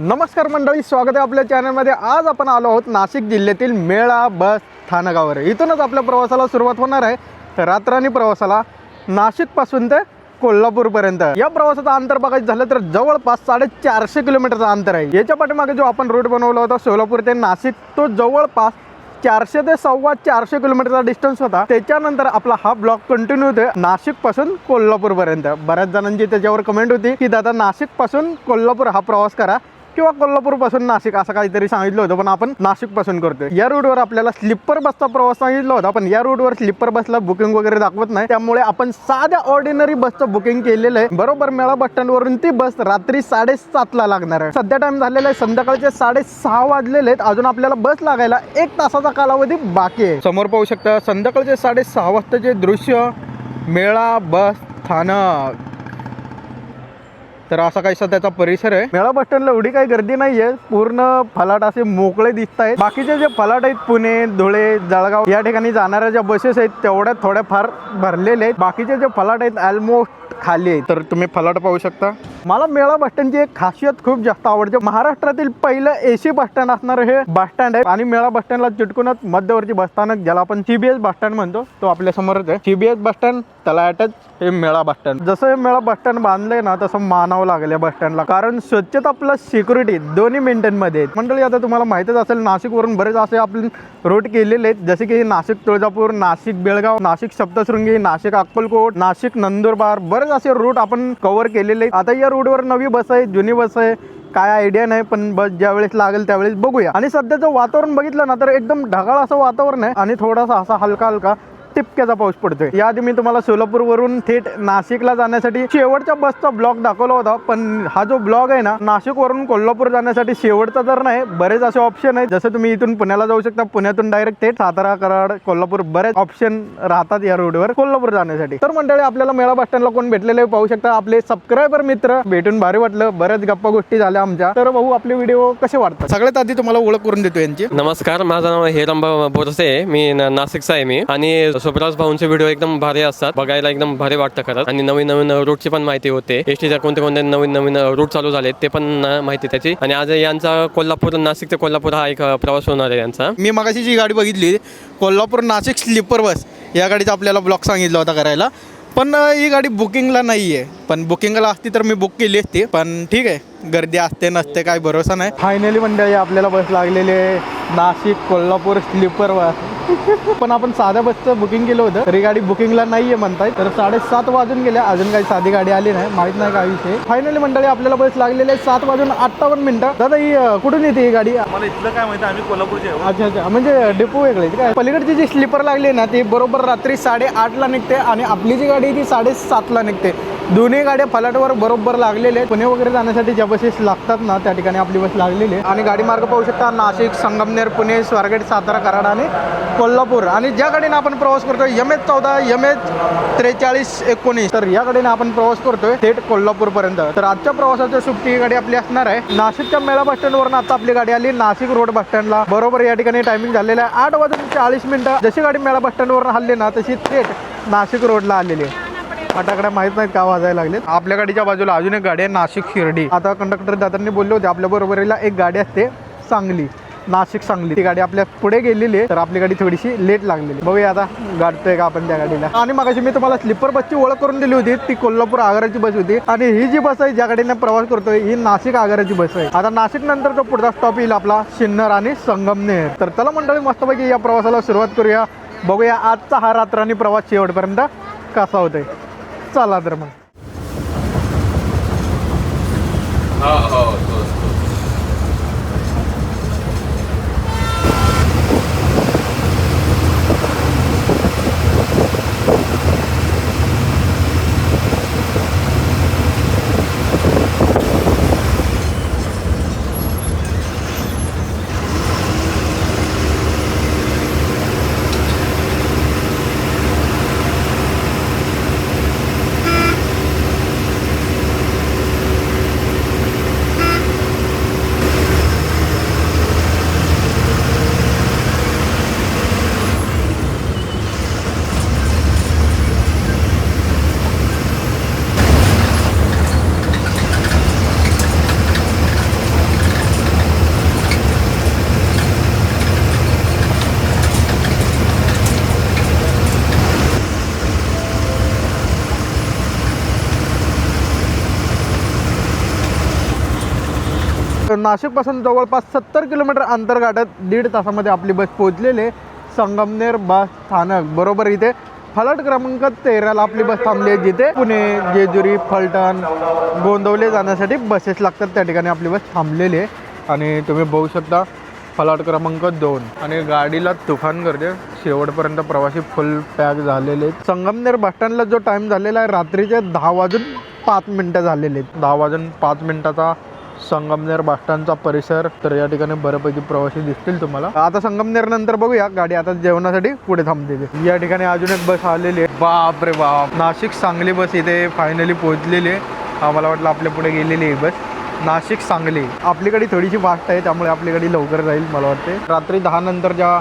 नमस्कार मंडळी, स्वागत आहे आपल्या चॅनलमध्ये। आज आपण आलो आहोत नाशिक जिल्ह्यातील मेळा बस स्थानकावर। इथूनच आपल्या प्रवासाला सुरुवात होणार आहे। रात्रानी प्रवासाला नाशिकपासून ते कोल्हापूरपर्यंत। या प्रवासाचं अंतर बघायचं झालं तर जवळपास 450 किलोमीटरचं अंतर आहे। याच्या पाठीमागे जो आपण रूट बनवला होता सोलापूर ते नाशिक, तो जवळपास 400 ते 450 किलोमीटरचा डिस्टन्स होता। त्याच्यानंतर आपला हा ब्लॉग कंटिन्यू होतोय नाशिक पासून कोल्हापूर पर्यंत। बऱ्याच जणांची त्याच्यावर कमेंट होती की दादा नाशिक पासून कोल्हापूर हा प्रवास करा किंवा कोल्हापूर पासून नाशिक असं काहीतरी सांगितलं होतं, पण आपण नाशिक पासून करतोय। या रूटवर आपल्याला स्लीपर बसचा प्रवास सांगितला होता, पण या रूटवर स्लीपर बसला बुकिंग वगैरे दाखवत नाही, त्यामुळे आपण साध्या ऑर्डिनरी बसचं बुकिंग केलेलं आहे। बरोबर मेळा बस स्टँड वरून ती बस रात्री 7:30 ला लागणार आहे। सध्या टाइम झालेला आहे संध्याकाळचे 6:30 वाजलेले आहेत। अजून आपल्याला बस लागायला 1 तासाचा कालावधी बाकी आहे। समोर पाहू शकता संध्याकाळचे 6:30 वाजताचे दृश्य मेळा बस स्थानक। तर असा काहीसा त्याचा परिसर आहे। मेळा बस स्टँडला एवढी काही गर्दी नाहीये, पूर्ण फलाट असे मोकळे दिसत आहेत। बाकीचे जे फलाट आहेत पुणे, धुळे, जळगाव या ठिकाणी जाणाऱ्या ज्या बसेस आहेत तेवढ्या थोड्या फार भरलेले आहेत। बाकीचे जे फलाट आहेत ऑलमोस्ट खाली आहे। तर तुम्ही फलाट पाहू शकता। मला मेळा बस स्टँडची एक खासियत खूप जास्त आवडते। महाराष्ट्रातील पहिलं एसी बस स्टँड असणार हे बस स्टँड आहे आणि मेळा बस स्टँडला चिटकूनच मध्यवर्ती बस स्थानक, ज्याला आपण सीबीएस बस स्टँड म्हणतो, तो आपल्या समोरच आहे। सीबीएस बस स्टँड त्याला अटॅच हे मेळा बस स्टँड। जसं हे मेळा बस स्टँड बांधलंय ना तसं मानावं लागेल बस स्टँडला, कारण स्वच्छता प्लस सिक्युरिटी दोन्ही मेंटेन मध्ये आहेत। मंडळी आता तुम्हाला माहितच असेल नाशिक वरून बरेच असे आपण रूट केलेले आहेत, जसे की नाशिक तुळजापूर, नाशिक बेळगाव, नाशिक सप्तशृंगी, नाशिक अक्कलकोट, नाशिक नंदुरबार, बरेच असे रूट आपण कव्हर केलेले आहेत। आता या रूटवर नवी बस आहे, जुनी बस आहे, काय आयडिया नाही, पण बस ज्या वेळेस लागेल त्यावेळेस बघूया। आणि सध्याचं वातावरण बघितलं ना तर एकदम ढगाळ असं वातावरण आहे आणि थोडासा असा हलका हलका टिपक्याचा पाऊस पडतोय। याआधी मी तुम्हाला सोलापूर वरून थेट नाशिकला जाण्यासाठी शेवटच्या बसचा ब्लॉग दाखवला होता, पण हा जो ब्लॉग आहे ना नाशिक वरून कोल्हापूर जाण्यासाठी शेवटचा तर नाही, बरेच असे ऑप्शन आहेत। जसं तुम्ही इथून पुण्याला जाऊ शकता, पुण्यातून डायरेक्ट थेट सातारा, कराड, कोल्हापूर, बरेच ऑप्शन राहतात या रोडवर कोल्हापूर जाण्यासाठी। तर मंडळी आपल्याला मेळा बस स्टँडला कोण भेटलेले पाहू शकता, आपले सबस्क्रायबर मित्र भेटून भारी वाटलं, बऱ्याच गप्पा गोष्टी झाल्या आमच्या। तर भाऊ आपले व्हिडिओ कसे वाटतात? सगळ्यात आधी तुम्हाला ओळख करून देतो यांची। नमस्कार, माझं नाव हेरंबा बोरसे, मी नाशिकचा आहे मी। आणि सुब्राज भाऊंचे व्हिडिओ एकदम भारी असतात, बघायला एकदम भारी वाटतं खरंच। आणि नवीन नवीन रूटची पण माहिती होते, एसटीच्या कोणते कोणते नवीन नवीन रूट चालू झाले ते पण माहिती त्याची। आणि आज यांचा कोल्हापूर, नाशिक ते कोल्हापूर हा एक प्रवास होणार आहे यांचा। मी मगाशी जी गाडी बघितली कोल्हापूर नाशिक स्लीपर बस, या गाडीचा आपल्याला ब्लॉग सांगितला होता करायला, पण ही गाडी बुकिंगला नाही आहे। पण बुकिंगला असती तर मी बुक केली असती, पण ठीक आहे, गर्दी असते नसते काय भरोसा नाही। फायनली मंडळी आपल्याला बस लागलेली आहे नाशिक कोल्हापूर स्लीपर बस। पण आपण साध्या बसचं बुकिंग केलं होतं, तरी गाडी बुकिंगला नाहीये म्हणताय। तर 7:30 वाजून गेले, अजून काही साधी गाडी आली नाही, माहित नाही काय विषय। फायनली मंडळी आपल्याला बस लागलेली आहे 7:58 दादा ही कुठून येते ही गाडी? मला इथलं काय माहिती, आम्ही कोल्हापूरचे आहोत। अच्छा अच्छा, म्हणजे डेपो वेगळे काय? पलीकडची जी स्लीपर लागली ना ती बरोबर रात्री 8:30ला निघते आणि आपली जी गाडी ती 7:30ला निघते। दोन्ही गाड्या फलाटवर बरोबर लागलेले आहेत। पुणे वगैरे जाण्यासाठी ज्या बसेस लागतात ना त्या ठिकाणी आपली बस लागलेली आहे। आणि गाडी मार्ग पाहू शकता नाशिक, संगमनेर, पुणे, स्वारगेट, सातारा, कराड आणि कोल्हापूर। आणि ज्या गाडीने आपण प्रवास करतोय MH14, MH4319, तर या गाडीने आपण प्रवास करतोय थेट कोल्हापूर पर्यंत। तर आजच्या प्रवासाच्या सुट्टी गाडी आपली असणार आहे नाशिकच्या मेळा बस स्टँड वरून। आता आपली गाडी आली नाशिक रोड बस स्टँडला, बरोबर या ठिकाणी टायमिंग झालेला आहे 8:40। जशी गाडी मेळा बस स्टँड वरून हल्ली ना तशी थेट नाशिक रोडला आलेली आहे। फटाकडे माहित नाहीत का वाजायला लागले। आपल्या गाडीच्या बाजूला अजून एक गाडी आहे नाशिक शिर्डी। आता कंडक्टर दादांनी बोलले होते आपल्या बरोबरीला एक गाडी असते सांगली, नाशिक सांगली, ती गाडी आपल्या पुढे गेलेली आहे, तर आपली गाडी थोडीशी लेट लागलेली। बघूया आता गाडतोय का आपण त्या गाडीला। आणि मगाशी मी तुम्हाला स्लीपर बसची ओळख करून दिली होती, ती कोल्हापूर आगाराची बस होती। आणि ही जी बस आहे ज्या गाडीने प्रवास करतोय ही नाशिक आगाराची बस आहे। आता नाशिक नंतर तो पुढचा स्टॉप येईल आपला सिन्नर आणि संगमनेर। तर चला मंडळी मस्तपैकी या प्रवासाला सुरुवात करूया, बघूया आजचा हा रात्रानी प्रवास शेवटपर्यंत कसा होतोय। चला तर मग। नाशिकपासून जवळपास 70 किलोमीटर अंतर गाठत 1.5 तासामध्ये आपली बस पोहोचलेली संगमनेर बस स्थानक. बरोबर इथे फलाट क्रमांक 13ला आपली बस थांबली आहे, जिथे पुणे, जेजुरी, फलटण, गोंदवले जाण्यासाठी बसेस लागतात. त्या ठिकाणी आपली बस थांबलेली आहे आणि तुम्ही बघू शकता फलाट क्रमांक 2 आणि गाडीला तुफान गर्दी. शेवटपर्यंत प्रवासी फुल पॅक झालेले आहेत. संगमनेर बस स्टँडला जो टाईम झालेला आहे रात्रीचे 10:05 झालेले आहेत. 10:05 संगमनेर बस स्टँडचा परिसर. तर या ठिकाणी बऱ्यापैकी प्रवासी दिसतील तुम्हाला. आता संगमनेर नंतर बघूया गाडी आता जेवणासाठी पुढे थांबते. या ठिकाणी अजून एक बस आलेली आहे. बाप रे बाप, नाशिक सांगली बस इथे फायनली पोहोचलेली आहे. आम्हाला वाटलं आपल्या पुढे गेलेली आहे बस. नाशिक सांगली आपली गाडी थोडीशी फास्ट आहे, त्यामुळे आपली गाडी लवकर जाईल मला वाटते. रात्री 10 नंतर ज्या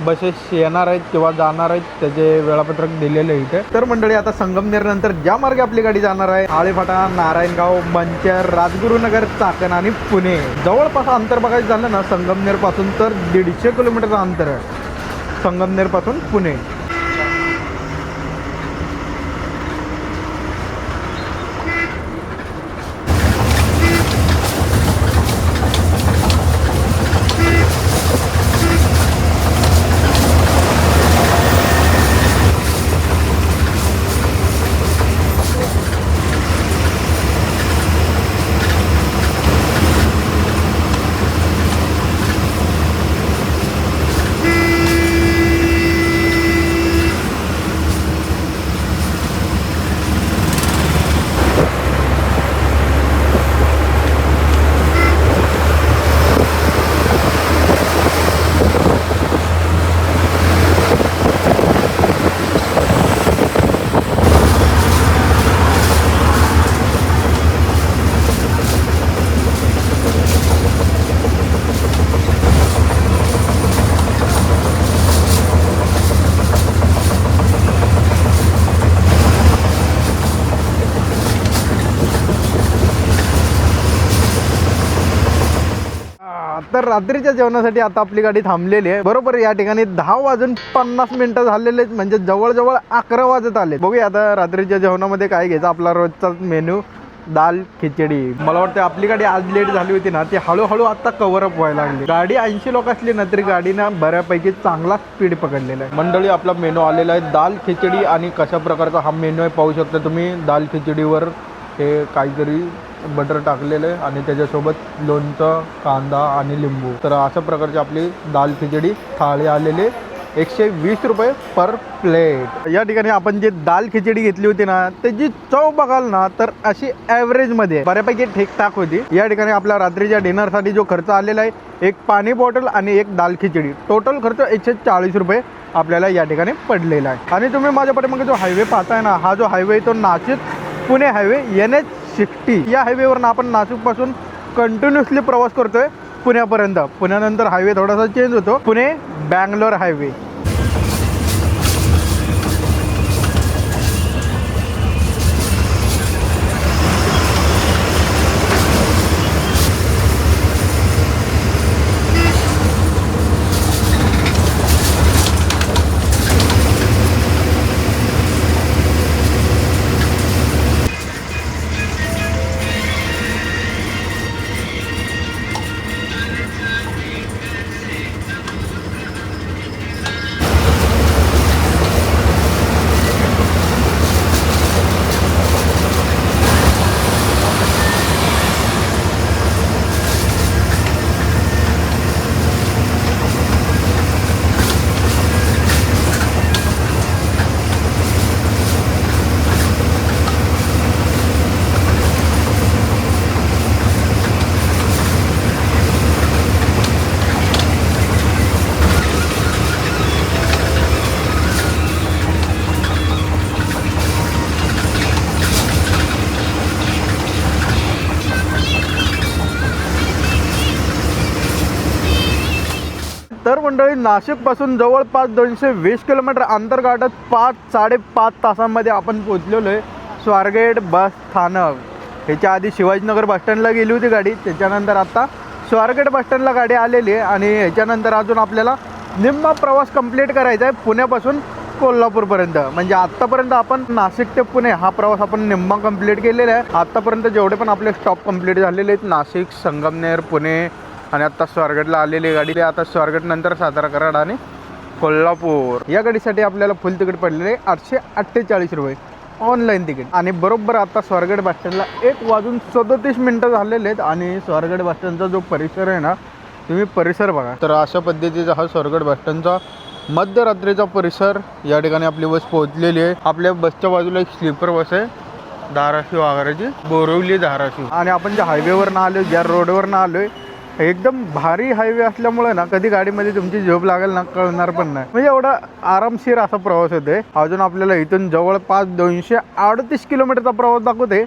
बसेस येणार आहेत किंवा जाणार आहेत त्याचे वेळापत्रक दिलेले आहे इथे. तर मंडळी आता संगमनेर नंतर ज्या मार्गे आपली गाडी जाणार आहे आळेफाटा, नारायणगाव, मंचर, राजगुरुनगर, चाकण आणि पुणे. जवळपास अंतर बघायचं झालं ना संगमनेर पासून तर 150 किलोमीटरचं अंतर आहे संगमनेर पासून पुणे. तर रात्रीच्या जेवणासाठी आता आपली गाडी थांबलेली आहे. बरोबर या ठिकाणी 10:50 झालेले आहेत, म्हणजे जवळजवळ 11 वाजत आले. बघूया आता रात्रीच्या जेवणामध्ये काय घ्यायचं. आपला रोजचा मेनू दाल खिचडी. मला वाटतं आपली गाडी आज लेट झाली होती ना, ती हळूहळू आता कव्हर अप व्हायला लागली. गाडी 80 लोक असली ना तरी गाडीनं बऱ्यापैकी चांगला स्पीड पकडलेला आहे. मंडळी आपला मेनू आलेला आहे दाल खिचडी आणि कशा प्रकारचा हा मेनू आहे पाहू शकता तुम्ही. दाल खिचडीवर हे काहीतरी बटर टाकलेलं आहे आणि त्याच्यासोबत लोणचं, कांदा आणि लिंबू. तर अशा प्रकारची आपली दाल खिचडी थाळी आलेली 120 रुपये पर प्लेट. या ठिकाणी आपण जे दाल खिचडी घेतली होती ना त्याची चव बघाल ना तर अशी ॲव्हरेजमध्ये बऱ्यापैकी ठीकठाक होती. या ठिकाणी आपल्या रात्रीच्या डिनरसाठी जो खर्च आलेला आहे, एक पाणी बॉटल आणि एक दाल खिचडी, टोटल खर्च 140 रुपये आपल्याला या ठिकाणी पडलेला आहे. आणि तुम्ही माझ्या पाठीमागे जो हायवे पाहताय ना, हा जो हायवे तो नाशिक पुणे हायवे NH60. या हायवेवरून आपण नाशिकपासून कंटिन्युअसली प्रवास करतोय पुण्यापर्यंत. पुण्यानंतर हायवे थोडासा चेंज होतो, पुणे बँगलोर हायवे. तर मंडळी नाशिकपासून जवळपास 220 किलोमीटर अंतर गाठत 5-5.5 तासांमध्ये आपण पोचलेलो आहे स्वारगेट बस स्थानक. ह्याच्या आधी शिवाजीनगर बसस्टँडला गेली होती गाडी, त्याच्यानंतर आता स्वारगेट बसस्टँडला गाडी आलेली आहे. आणि ह्याच्यानंतर अजून आपल्याला निम्मा प्रवास कंप्लीट करायचा आहे पुण्यापासून कोल्हापूरपर्यंत. म्हणजे आत्तापर्यंत आपण नाशिक ते पुणे हा प्रवास आपण निम्मा कंप्लीट केलेला आहे. आत्तापर्यंत जेवढे पण आपले स्टॉप कंप्लीट झालेले आहेत, नाशिक, संगमनेर, पुणे आणि आत्ता स्वारगेटला आलेली गाडी. आता स्वारगेट नंतर सातारा, कराड आणि कोल्हापूर. या गाडीसाठी आपल्याला फुल तिकीट पडलेले 848 रुपये ऑनलाईन तिकीट. आणि बरोबर आता स्वारगेट बस स्टँडला 1:37 झालेले आहेत. आणि स्वारगेट बस स्टँडचा जो परिसर आहे ना, तुम्ही परिसर बघा. तर अशा पद्धतीचा हा स्वारगेट बस स्टँडचा मध्यरात्रीचा परिसर. या ठिकाणी आपली बस पोहोचलेली आहे. आपल्या बसच्या बाजूला एक स्लीपर बस आहे धाराशिव आगाराची, बोरिवली धाराशिव. आणि आपण ज्या हायवेवरनं आलो, ज्या रोडवरनं आलोय, एकदम भारी हायवे असल्यामुळे ना कधी गाडीमध्ये तुमची झोप लागेल ना कळणार पण नाही. म्हणजे एवढा आरामशीर असा प्रवास होते. अजून आपल्याला इथून जवळपास 238 किलोमीटरचा प्रवास दाखवते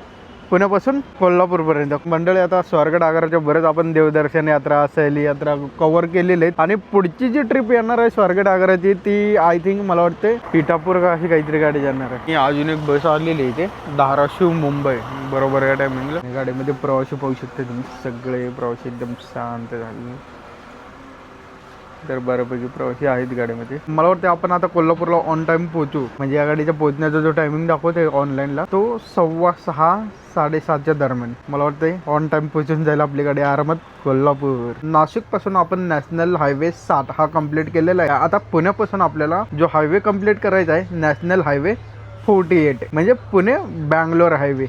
पुण्यापासून कोल्हापूरपर्यंत. मंडळी, आता स्वारगेट आगाराच्या बरेच आपण देवदर्शन यात्रा, सहली यात्रा कव्हर केलेले आहेत. आणि पुढची जी ट्रिप येणार आहे स्वारगेट आगाराची, ती आय थिंक मला वाटते इटापूर का अशी काहीतरी गाडी जाणार आहे. अजून एक बस आलेली आहे इथे धाराशिव मुंबई बरोबर या टायमिंगला. गाडीमध्ये प्रवासी पाहू शकते तुम्ही, सगळे प्रवासी एकदम शांत झाले. तर बऱ्यापैकी प्रवासी आहेत गाडीमध्ये. मला वाटतं आपण आता कोल्हापूरला ऑन टाइम पोहोचू. म्हणजे या गाडीच्या पोहोचण्याचा जो टायमिंग दाखवते ऑनलाईनला, तो 6:15 7:30 दरम्यान. मला वाटतं ऑन टाइम पोहोचून जाईल आपली गाडी आरामात कोल्हापूर. नाशिक पासून आपण नॅशनल हायवे 7 हा कंप्लीट केलेला आहे. आता पुण्यापासून आपल्याला जो हायवे कंप्लीट करायचा आहे नॅशनल हायवे 48, म्हणजे पुणे बँगलोर हायवे.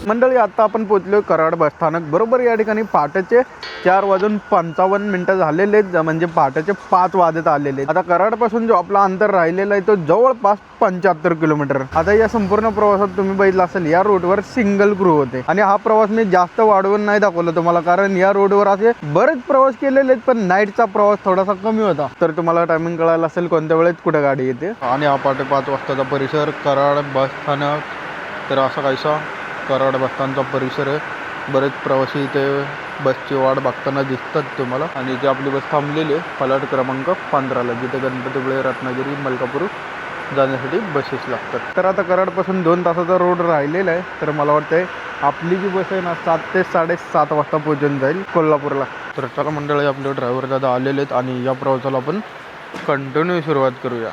मंडळी, आता आपण पोहोचलो कराड बस स्थानक. बरोबर या ठिकाणी पहाटेचे 4:55 झालेले आहेत. म्हणजे पहाटेचे 5 वाजत आलेले आहेत. आता कराडपासून जो आपला अंतर राहिलेला आहे तो जवळपास 75 किलोमीटर. आता या संपूर्ण प्रवासात तुम्ही बघितलं असेल, या रोडवर सिंगल क्रू होते. आणि हा प्रवास मी जास्त वाढवून नाही दाखवला तुम्हाला, कारण या रोडवर असे बरेच प्रवास केलेले आहेत, पण नाईटचा प्रवास थोडासा कमी होता. तर तुम्हाला टायमिंग कळायला असेल कोणत्या वेळेत कुठे गाडी येते. आणि हा पहाटे 5 वाजताचा परिसर कराड बस स्थानक. तर असा काहीसा कराड बसस्थानचा परिसर आहे. बरेच प्रवासी इथे बसची वाट बघताना दिसतात तुम्हाला. आणि इथे आपली बस थांबलेली आहे फलाट क्रमांक 15ला, जिथे गणपतीपुळे, रत्नागिरी, मलकापूर जाण्यासाठी बसेस लागतात. तर आता कराडपासून 2 तासाचा रोड राहिलेला आहे. तर मला वाटतंय आपली जी बस आहे ना 7 ते 7:30 वाजता पोहोचून जाईल कोल्हापूरला. तर चला मंडळी, आपले ड्रायव्हर दादा आलेले आहेत आणि या प्रवासाला आपण कंटिन्यू सुरुवात करूया.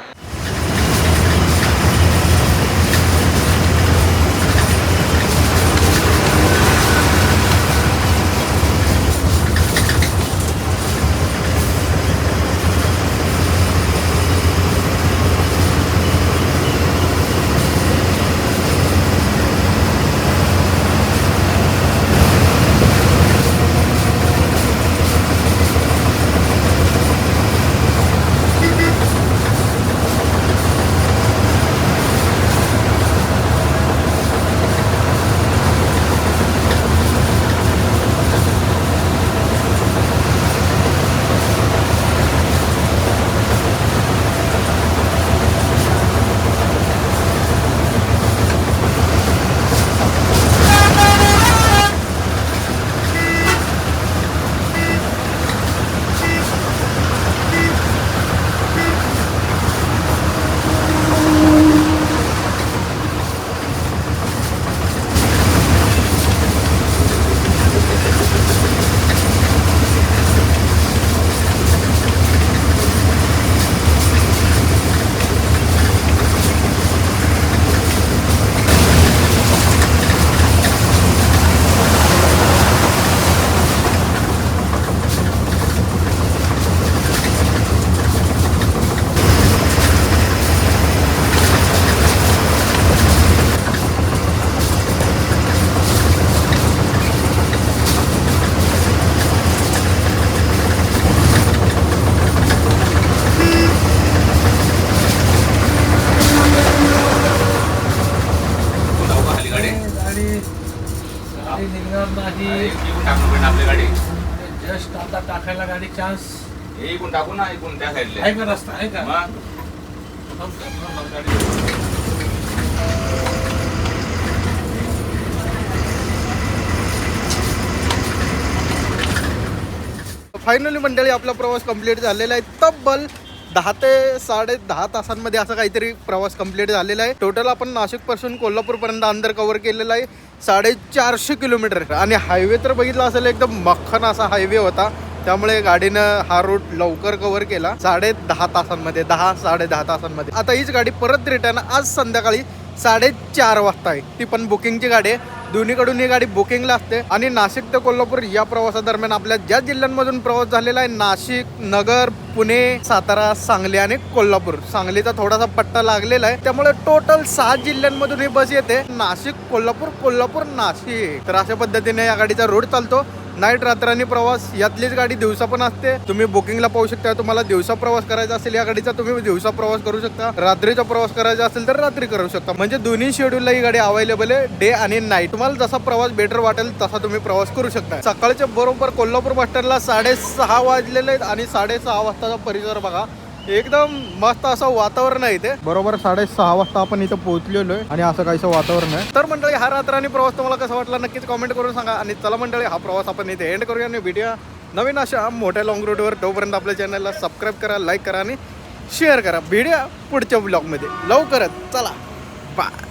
गाडी निघणार नाही. आपली गाडी जस्ट आता टाकायला गाडी चान्स हे इकून टाकू ना, इकून त्या साईडला आहे का रस्ता आहे का? मग फायनली मंडळी आपला प्रवास कंप्लीट झालेला आहे. तब्बल 10 ते 10.5 तासांमध्ये असा काहीतरी प्रवास कंप्लीट झालेला आहे. टोटल आपण नाशिक पासून कोल्हापूर पर्यंत अंतर कव्हर केलेला आहे 450 किलोमीटर. आणि हायवे तर बघितला असेल एकदम मख्खन असा हायवे होता, त्यामुळे गाडीनं हा रूट लवकर कव्हर केला 10.5 तासांमध्ये, 10-10.5 तासांमध्ये. आता हीच गाडी परत रिटर्न आज संध्याकाळी 4:30 वाजता आहे. ती पण बुकिंगची गाडी आहे. दोन्हीकडून ही गाडी बुकिंगला असते. आणि नाशिक ते कोल्हापूर या प्रवासादरम्यान आपल्या ज्या जिल्ह्यांमधून प्रवास झालेला आहे, नाशिक, नगर, पुणे, सातारा, सांगली आणि कोल्हापूर. सांगलीचा थोडासा पट्टा लागलेला आहे, त्यामुळे टोटल 6 जिल्ह्यांमधून ही बस येते. नाशिक, कोल्हापूर, कोल्हापूर, नाशिक. तर अशा पद्धतीने या गाडीचा रूट चालतो. नाईट रात्रांनी प्रवास. यातलीच गाडी दिवसा पण असते. तुम्ही बुकिंगला पाहू शकता. तुम्हाला दिवसा प्रवास करायचा असेल या गाडीचा, तुम्ही दिवसा प्रवास करू शकता. रात्रीचा प्रवास करायचा असेल तर रात्री करू शकता. म्हणजे दोन्ही शेड्यूलला ही गाडी अवेलेबल आहे, डे आणि नाईट. तुम्हाला जसा प्रवास बेटर वाटेल तसा तुम्ही प्रवास करू शकता. सकाळच्या बरोबर कोल्हापूर बस स्टँडला 6:30 वाजलेले आहेत आणि 6:30 वाजताचा परिसर बघा. एकदम मस्त असं वातावरण आहे इथे. बरोबर 6:30 वाजता आपण इथं पोहोचलेलो आहे आणि असं काहीसं वातावरण आहे. तर मंडळी हा रात्रानी प्रवास तुम्हाला कसा वाटला नक्कीच कॉमेंट करून सांगा. आणि चला मंडळी हा प्रवास आपण इथे एंड करूया आणि व्हिडिओ नवीन अशा मोठ्या लॉंग रूटवर. तोपर्यंत आपल्या चॅनलला सबस्क्राईब करा, लाईक करा आणि शेअर करा. व्हिडिओ पुढच्या ब्लॉगमध्ये लवकरच. चला बाय.